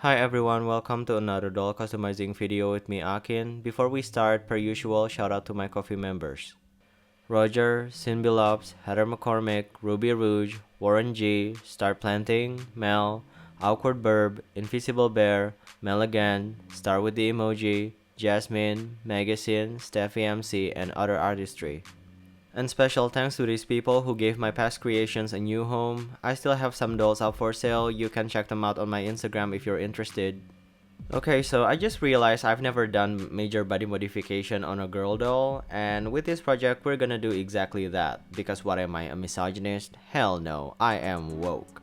Hi everyone, welcome to another doll customizing video with me Akin. Before we start, per usual, shout out to my coffee members. Roger, Sinbilops, Heather McCormick, Ruby Rouge, Warren G, Start Planting, Mel, Awkward Burb, Invisible Bear, Mel again, Star with the Emoji, Jasmine, Magazine, Steffi MC, and other artistry. And special thanks to these people who gave my past creations a new home. I still have some dolls up for sale, you can check them out on my Instagram if you're interested. Okay, so I just realized I've never done major body modification on a girl doll, and with this project we're gonna do exactly that. Because what am I, a misogynist? Hell no, I am woke.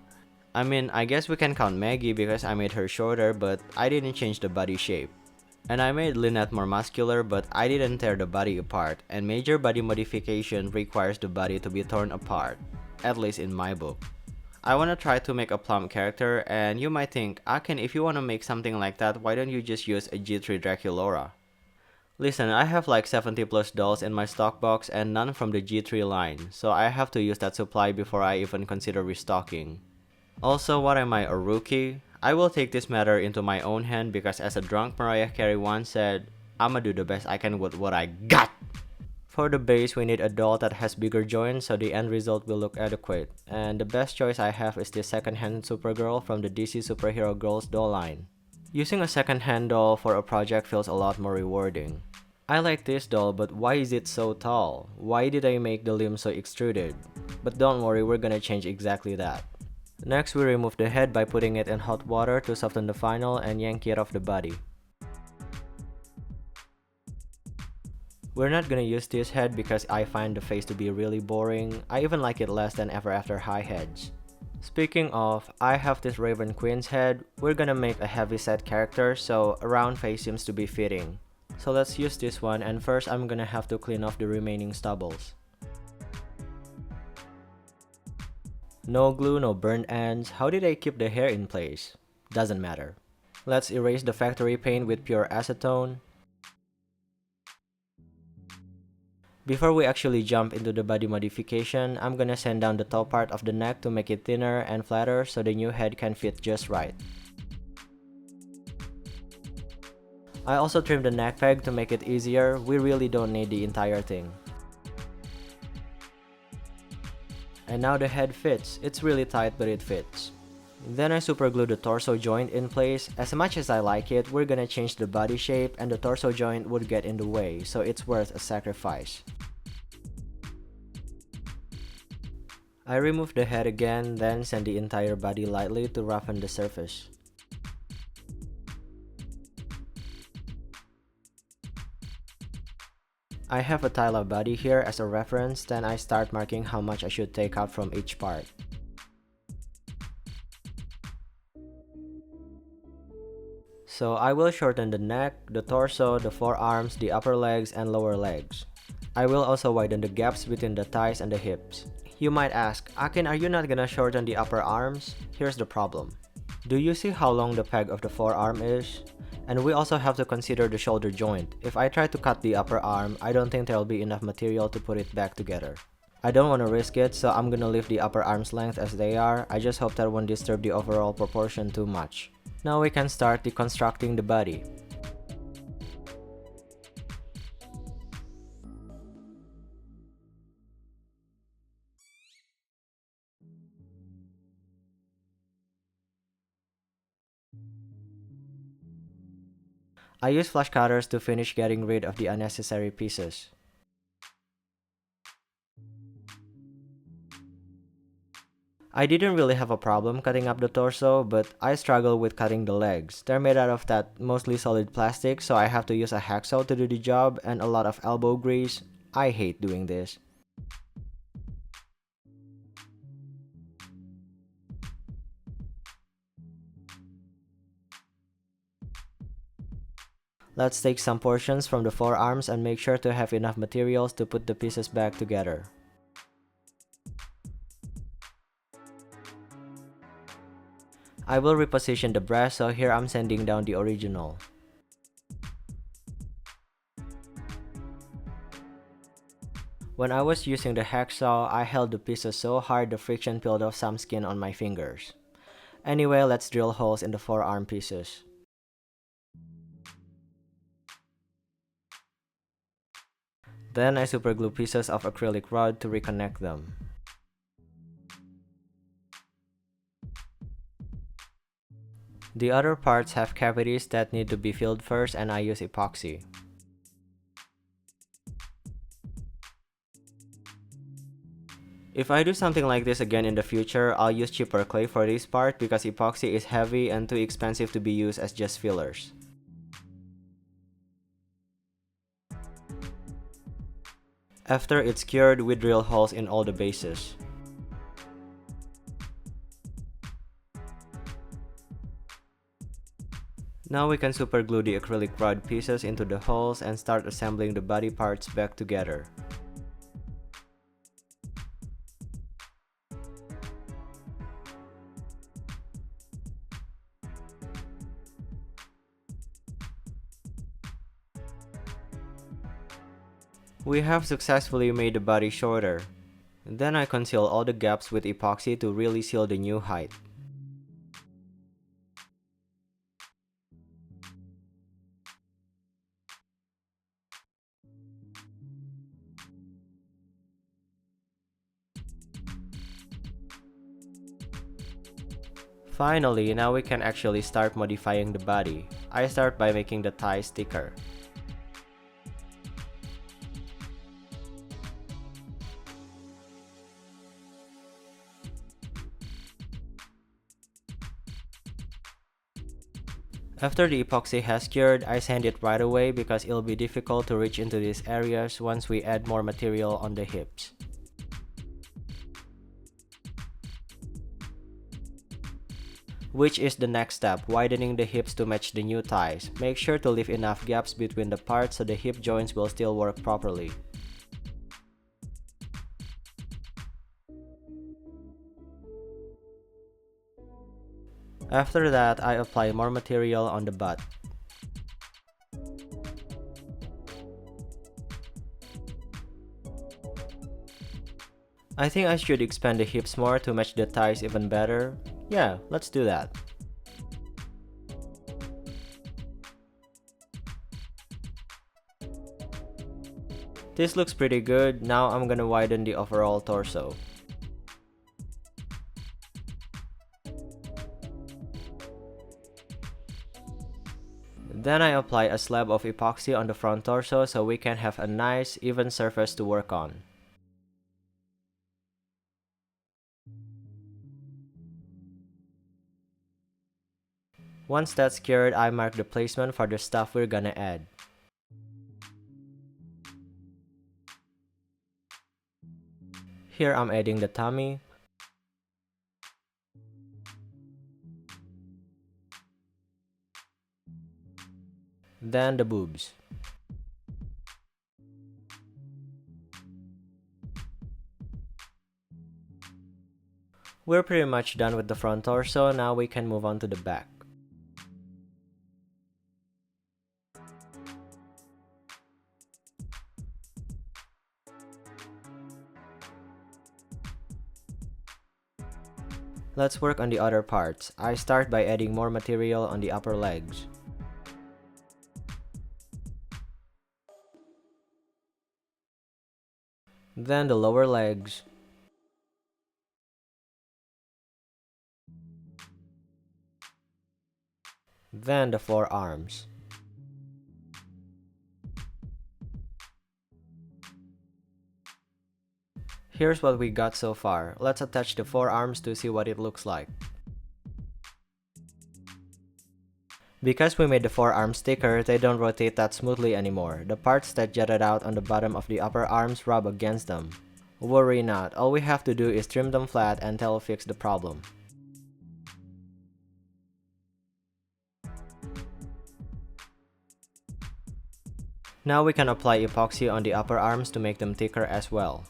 I mean, I guess we can count Maggie because I made her shorter, but I didn't change the body shape. And I made Lynette more muscular, but I didn't tear the body apart, and major body modification requires the body to be torn apart, at least in my book. I wanna try to make a PLUMP character, and you might think, Akin, if you wanna make something like that, why don't you just use a G3 Draculora? Listen, I have like 70 plus dolls in my stock box and none from the G3 line, so I have to use that supply before I even consider restocking. Also, what am I, a rookie? I will take this matter into my own hand because as a drunk Mariah Carey once said, I'ma do the best I can with what I got! For the base, we need a doll that has bigger joints so the end result will look adequate. And the best choice I have is this second-hand Supergirl from the DC Superhero Girls doll line. Using a second-hand doll for a project feels a lot more rewarding. I like this doll, but why is it so tall? Why did I make the limbs so extruded? But don't worry, we're gonna change exactly that. Next, we remove the head by putting it in hot water to soften the vinyl and yank it off the body. We're not gonna use this head because I find the face to be really boring. I even like it less than ever after high heads. Speaking of, I have this Raven Queen's head. We're gonna make a heavy-set character, so a round face seems to be fitting. So let's use this one, and first I'm gonna have to clean off the remaining stubbles. No glue, no burnt ends. How did I keep the hair in place? Doesn't matter. Let's erase the factory paint with pure acetone. Before we actually jump into the body modification, I'm gonna sand down the top part of the neck to make it thinner and flatter so the new head can fit just right. I also trimmed the neck peg to make it easier. We really don't need the entire thing. And now the head fits. It's really tight, but it fits. Then I super glue the torso joint in place. As much as I like it, we're gonna change the body shape and the torso joint would get in the way, so it's worth a sacrifice. I remove the head again, then sand the entire body lightly to roughen the surface. I have a Tyla body here as a reference, then I start marking how much I should take out from each part. So I will shorten the neck, the torso, the forearms, the upper legs, and lower legs. I will also widen the gaps between the thighs and the hips. You might ask, Akin, are you not gonna shorten the upper arms? Here's the problem. Do you see how long the peg of the forearm is? And we also have to consider the shoulder joint. If I try to cut the upper arm, I don't think there'll be enough material to put it back together. I don't want to risk it, so I'm gonna leave the upper arm's length as they are. I just hope that won't disturb the overall proportion too much. Now we can start deconstructing the body. I use flash cutters to finish getting rid of the unnecessary pieces. I didn't really have a problem cutting up the torso, but I struggle with cutting the legs. They're made out of that mostly solid plastic, so I have to use a hacksaw to do the job and a lot of elbow grease. I hate doing this. Let's take some portions from the forearms and make sure to have enough materials to put the pieces back together. I will reposition the breast, so here I'm sanding down the original. When I was using the hacksaw, I held the pieces so hard the friction peeled off some skin on my fingers. Anyway, let's drill holes in the forearm pieces. Then I superglue pieces of acrylic rod to reconnect them. The other parts have cavities that need to be filled first, and I use epoxy. If I do something like this again in the future, I'll use cheaper clay for this part because epoxy is heavy and too expensive to be used as just fillers. After it's cured, we drill holes in all the bases. Now we can superglue the acrylic rod pieces into the holes and start assembling the body parts back together. We have successfully made the body shorter. Then I conceal all the gaps with epoxy to really seal the new height. Finally, now we can actually start modifying the body. I start by making the thighs thicker. After the epoxy has cured, I sand it right away because it'll be difficult to reach into these areas once we add more material on the hips. Which is the next step, widening the hips to match the new thighs. Make sure to leave enough gaps between the parts so the hip joints will still work properly. After that, I apply more material on the butt. I think I should expand the hips more to match the thighs even better. Yeah, let's do that. This looks pretty good. Now I'm gonna widen the overall torso. Then I apply a slab of epoxy on the front torso so we can have a nice, even surface to work on. Once that's cured, I mark the placement for the stuff we're gonna add. Here I'm adding the tummy, then the boobs. We're pretty much done with the front torso, now we can move on to the back. Let's work on the other parts. I start by adding more material on the upper legs. Then the lower legs. Then the forearms. Here's what we got so far. Let's attach the forearms to see what it looks like. Because we made the forearms thicker, they don't rotate that smoothly anymore. The parts that jutted out on the bottom of the upper arms rub against them. Worry not, all we have to do is trim them flat and that'll fix the problem. Now we can apply epoxy on the upper arms to make them thicker as well.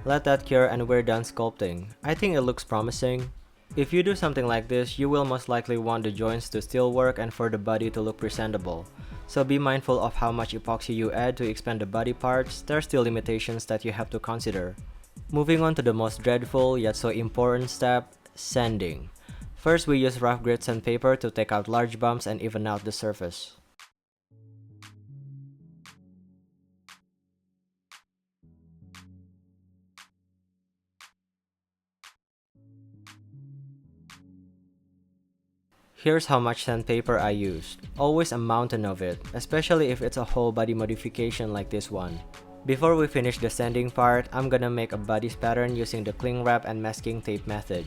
Let that cure and we're done sculpting. I think it looks promising. If you do something like this, you will most likely want the joints to still work and for the body to look presentable. So be mindful of how much epoxy you add to expand the body parts. There are still limitations that you have to consider. Moving on to the most dreadful yet so important step, sanding. First, we use rough grit sandpaper to take out large bumps and even out the surface. Here's how much sandpaper I used. Always a mountain of it, especially if it's a whole body modification like this one. Before we finish the sanding part, I'm gonna make a body's pattern using the cling wrap and masking tape method.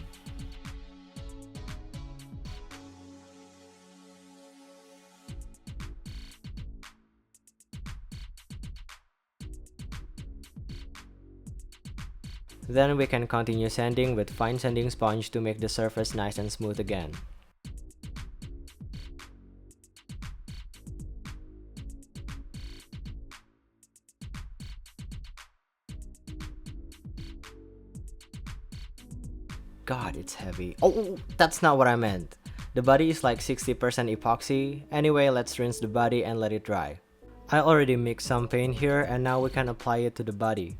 Then we can continue sanding with fine sanding sponge to make the surface nice and smooth again. God, it's heavy. Oh, that's not what I meant. The body is like 60% epoxy. Anyway, let's rinse the body and let it dry. I already mixed some paint here and now we can apply it to the body.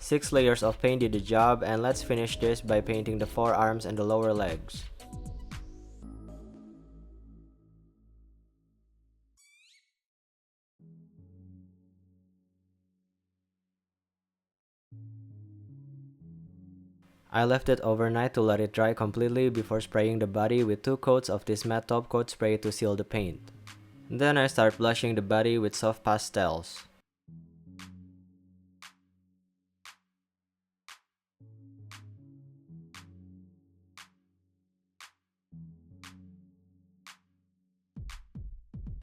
Six layers of paint did the job, and let's finish this by painting the forearms and the lower legs. I left it overnight to let it dry completely before spraying the body with 2 coats of this matte top coat spray to seal the paint. Then I start blushing the body with soft pastels.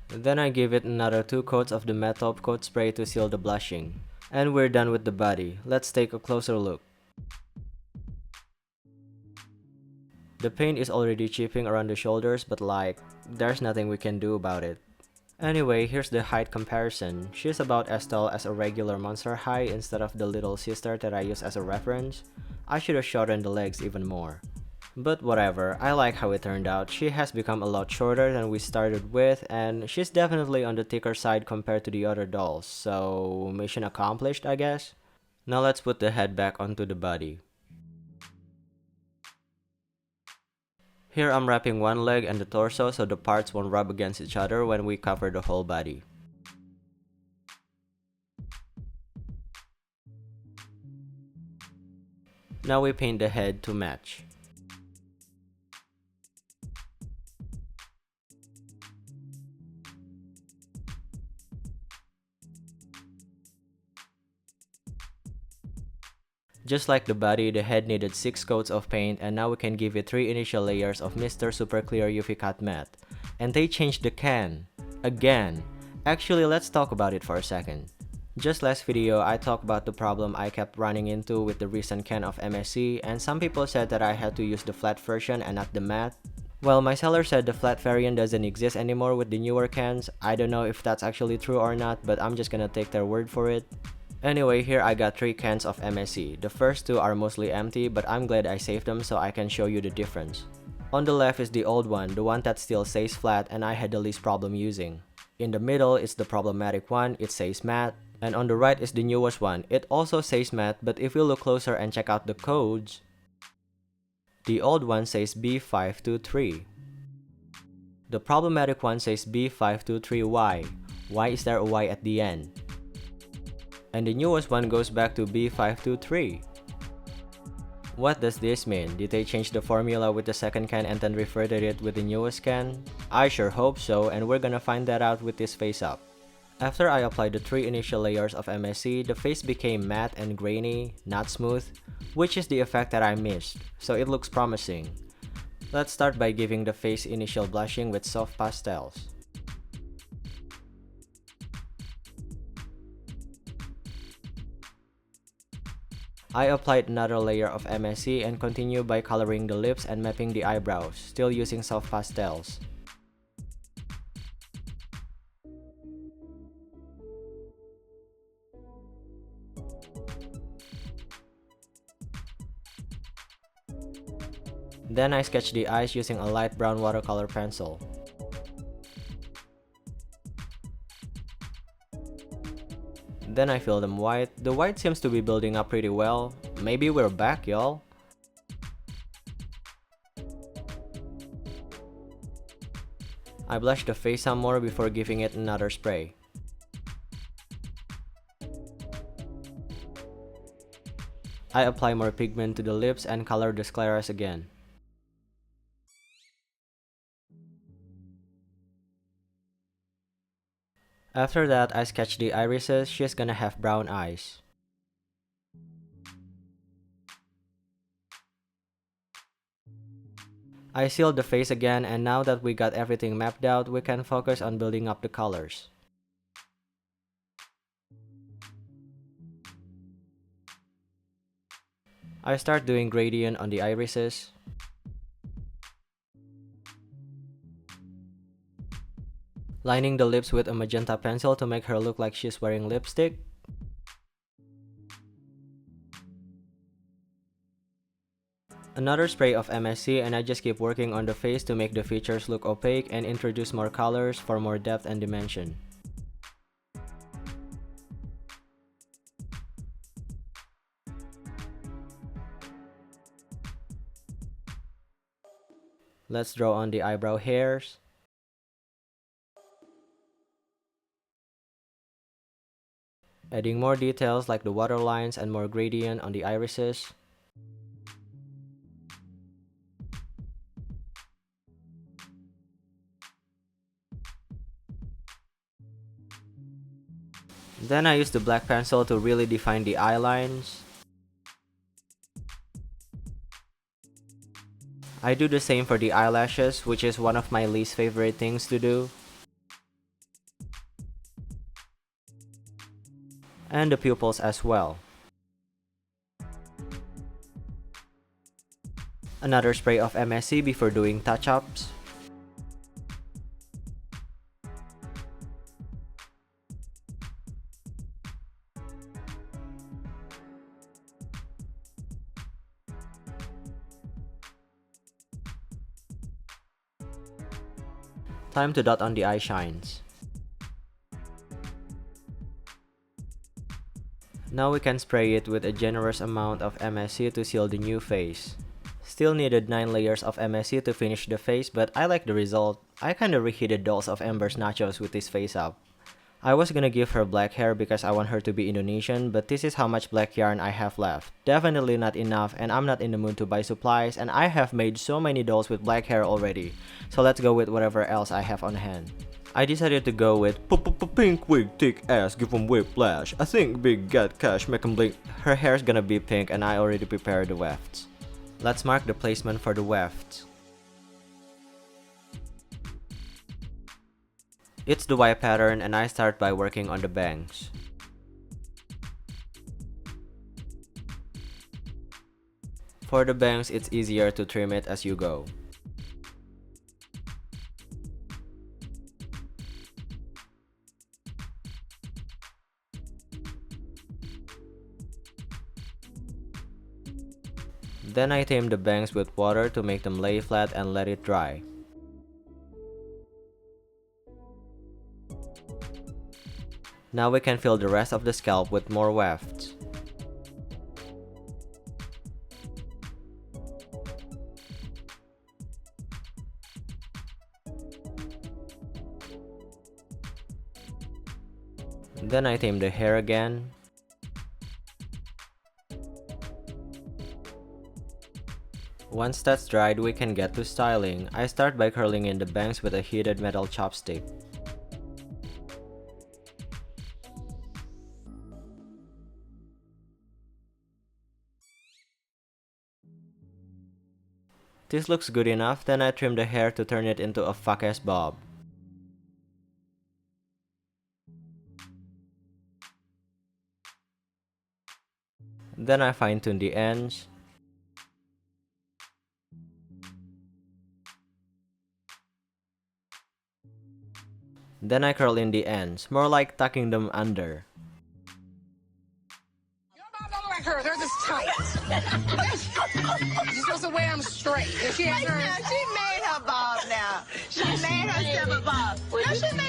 Then I give it another 2 coats of the matte top coat spray to seal the blushing. And we're done with the body. Let's take a closer look. The paint is already chipping around the shoulders, but like, there's nothing we can do about it. Anyway, here's the height comparison. She's about as tall as a regular Monster High instead of the little sister that I use as a reference. I should have shortened the legs even more. But whatever, I like how it turned out. She has become a lot shorter than we started with, and she's definitely on the thicker side compared to the other dolls, so mission accomplished, I guess. Now let's put the head back onto the body. Here I'm wrapping one leg and the torso so the parts won't rub against each other when we cover the whole body. Now we paint the head to match. Just like the body, the head needed 6 coats of paint, and now we can give it 3 initial layers of Mr. Super Clear UV Cut Matte. And they changed the can. Again. Actually, let's talk about it for a second. Just last video, I talked about the problem I kept running into with the recent can of MSC, and some people said that I had to use the flat version and not the matte. Well, my seller said the flat variant doesn't exist anymore with the newer cans. I don't know if that's actually true or not, but I'm just gonna take their word for it. Anyway, here I got 3 cans of MSC. The first 2 are mostly empty, but I'm glad I saved them so I can show you the difference. On the left is the old one, the one that still stays flat and I had the least problem using. In the middle is the problematic one, it says matte. And on the right is the newest one, it also says matte, but if you look closer and check out the codes, the old one says B523. The problematic one says B523Y. Why is there a Y at the end? And the newest one goes back to B523. What does this mean? Did they change the formula with the second can and then reverted it with the newest can? I sure hope so, and we're gonna find that out with this face up. After I applied the 3 initial layers of MSC, the face became matte and grainy, not smooth, which is the effect that I missed, so it looks promising. Let's start by giving the face initial blushing with soft pastels. I applied another layer of MSC and continue by coloring the lips and mapping the eyebrows, still using soft pastels. Then I sketch the eyes using a light brown watercolor pencil. Then I fill them white. The white seems to be building up pretty well. Maybe we're back, y'all. I blush the face some more before giving it another spray. I apply more pigment to the lips and color the scleras again. After that, I sketch the irises. She's gonna have brown eyes. I sealed the face again, and now that we got everything mapped out, we can focus on building up the colors. I start doing gradient on the irises. Lining the lips with a magenta pencil to make her look like she's wearing lipstick. Another spray of MSC, and I just keep working on the face to make the features look opaque and introduce more colors for more depth and dimension. Let's draw on the eyebrow hairs. Adding more details like the waterlines and more gradient on the irises. Then I use the black pencil to really define the eye lines. I do the same for the eyelashes, which is one of my least favorite things to do. And the pupils as well. Another spray of MSC before doing touch-ups. Time to dot on the eye shines. Now we can spray it with a generous amount of MSC to seal the new face. Still needed 9 layers of MSC to finish the face, but I like the result. I kinda reheated Dolls of Ember's nachos with this face up. I was gonna give her black hair because I want her to be Indonesian, but this is how much black yarn I have left. Definitely not enough, and I'm not in the mood to buy supplies, and I have made so many dolls with black hair already. So let's go with whatever else I have on hand. I decided to go with pink wig, thick ass, give 'em whiplash. I think big get cash, make 'em blink. Her hair's gonna be pink, and I already prepared the wefts. Let's mark the placement for the wefts. It's the Y pattern, and I start by working on the bangs. For the bangs, it's easier to trim it as you go. Then I tame the bangs with water to make them lay flat and let it dry. Now we can fill the rest of the scalp with more wefts. Then I tame the hair again. Once that's dried, we can get to styling. I start by curling in the bangs with a heated metal chopstick. This looks good enough, then I trim the hair to turn it into a fuck-ass bob. Then I fine-tune the ends. Then I curl in the ends, more like tucking them under. You're not like her, they're just tight. You're supposed to wear them straight. And she has her. She made her bob now. She made herself a bob. No,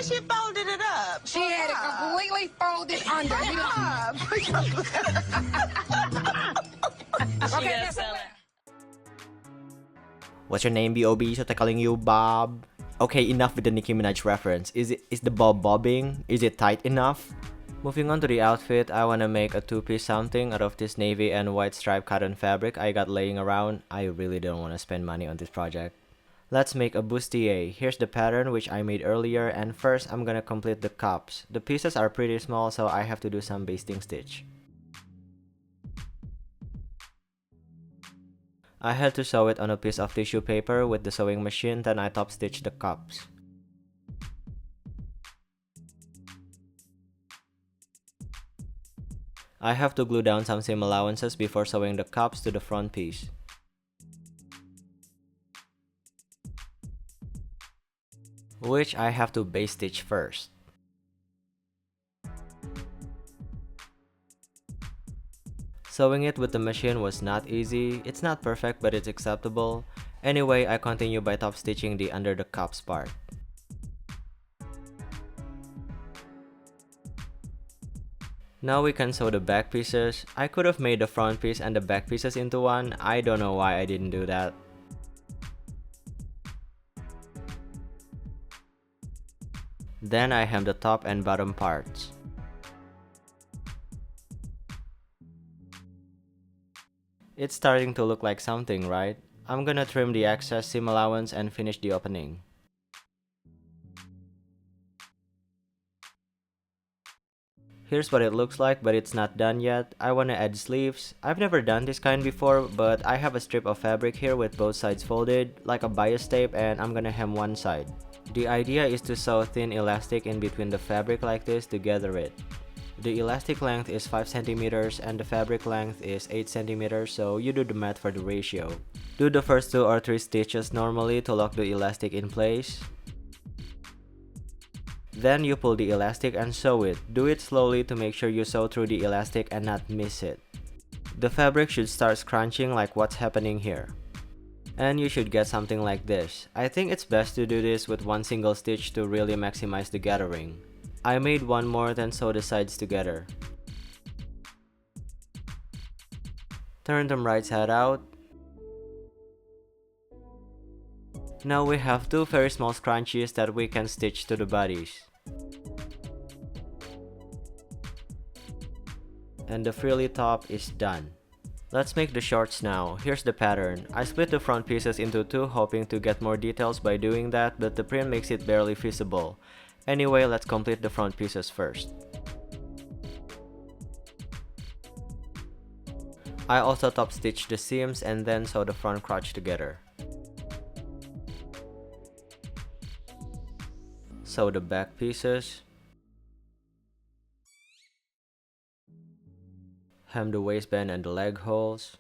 she folded it up. She had it completely folded under. Okay, that's all. What's your name, B.O.B.? So they're calling you Bob. Okay, enough with the Nicki Minaj reference. Is the bob bobbing? Is it tight enough? Moving on to the outfit, I wanna make a two-piece something out of this navy and white striped cotton fabric I got laying around. I really don't wanna spend money on this project. Let's make a bustier. Here's the pattern which I made earlier, and first I'm gonna complete the cups. The pieces are pretty small, so I have to do some basting stitch. I had to sew it on a piece of tissue paper with the sewing machine, then I top stitched the cups. I have to glue down some seam allowances before sewing the cups to the front piece. Which I have to base stitch first. Sewing it with the machine was not easy. It's not perfect, but it's acceptable. Anyway, I continue by top stitching the under the cups part. Now we can sew the back pieces. I could have made the front piece and the back pieces into one. I don't know why I didn't do that. Then I hem the top and bottom parts. It's starting to look like something, right? I'm gonna trim the excess seam allowance and finish the opening. Here's what it looks like, but it's not done yet. I wanna add sleeves. I've never done this kind before, but I have a strip of fabric here with both sides folded, like a bias tape, and I'm gonna hem one side. The idea is to sew thin elastic in between the fabric like this to gather it. The elastic length is 5 cm and the fabric length is 8 cm, so you do the math for the ratio. Do the first 2 or 3 stitches normally to lock the elastic in place. Then you pull the elastic and sew it. Do it slowly to make sure you sew through the elastic and not miss it. The fabric should start scrunching like what's happening here. And you should get something like this. I think it's best to do this with one single stitch to really maximize the gathering. I made one more, then sew the sides together. Turn them right side out. Now we have 2 very small scrunchies that we can stitch to the bodies. And the frilly top is done. Let's make the shorts now. Here's the pattern. I split the front pieces into 2, hoping to get more details by doing that, but the print makes it barely visible. Anyway, let's complete the front pieces first. I also top stitch the seams and then sew the front crotch together. Sew the back pieces. Hem the waistband and the leg holes.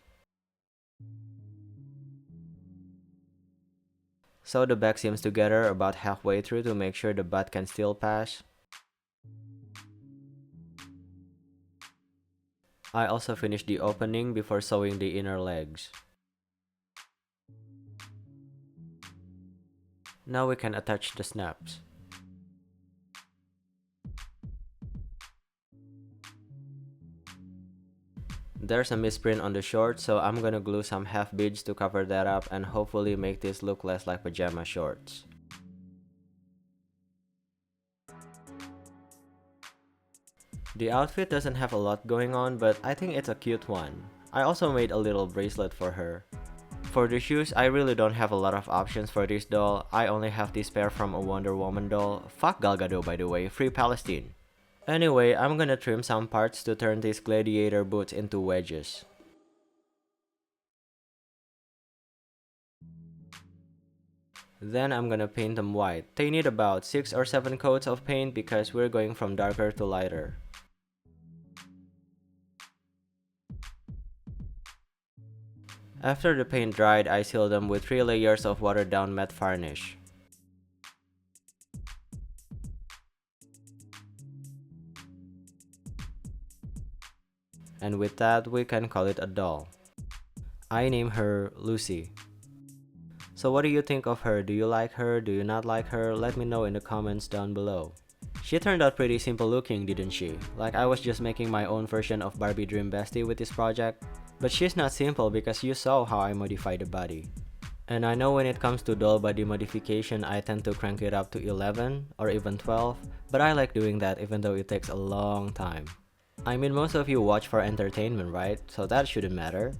Sew the back seams together about halfway through to make sure the butt can still pass. I also finished the opening before sewing the inner legs. Now we can attach the snaps. There's a misprint on the shorts, so I'm gonna glue some half beads to cover that up and hopefully make this look less like pajama shorts. The outfit doesn't have a lot going on, but I think it's a cute one. I also made a little bracelet for her. For the shoes, I really don't have a lot of options for this doll. I only have this pair from a Wonder Woman doll. Fuck Gal Gadot, by the way, free Palestine. Anyway, I'm gonna trim some parts to turn these gladiator boots into wedges. Then I'm gonna paint them white. They need about 6 or 7 coats of paint because we're going from darker to lighter. After the paint dried, I sealed them with 3 layers of watered down matte varnish. And with that, we can call it a doll. I name her Lucy. So what do you think of her? Do you like her? Do you not like her? Let me know in the comments down below. She turned out pretty simple looking, didn't she? Like I was just making my own version of Barbie Dream Bestie with this project. But she's not simple because you saw how I modified the body. And I know when it comes to doll body modification, I tend to crank it up to 11 or even 12, but I like doing that even though it takes a long time. I mean, most of you watch for entertainment, right? So that shouldn't matter.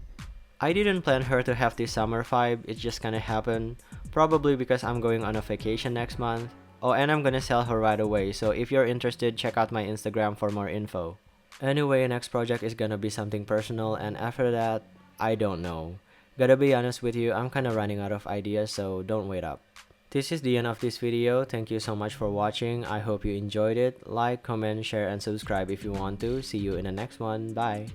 I didn't plan her to have this summer vibe, it just kinda happened. Probably because I'm going on a vacation next month. Oh, and I'm gonna sell her right away, so if you're interested, check out my Instagram for more info. Anyway, next project is gonna be something personal, and after that, I don't know. Gotta be honest with you, I'm kinda running out of ideas, so don't wait up. This is the end of this video. Thank you so much for watching. I hope you enjoyed it. Like, comment, share, and subscribe if you want to. See you in the next one. Bye!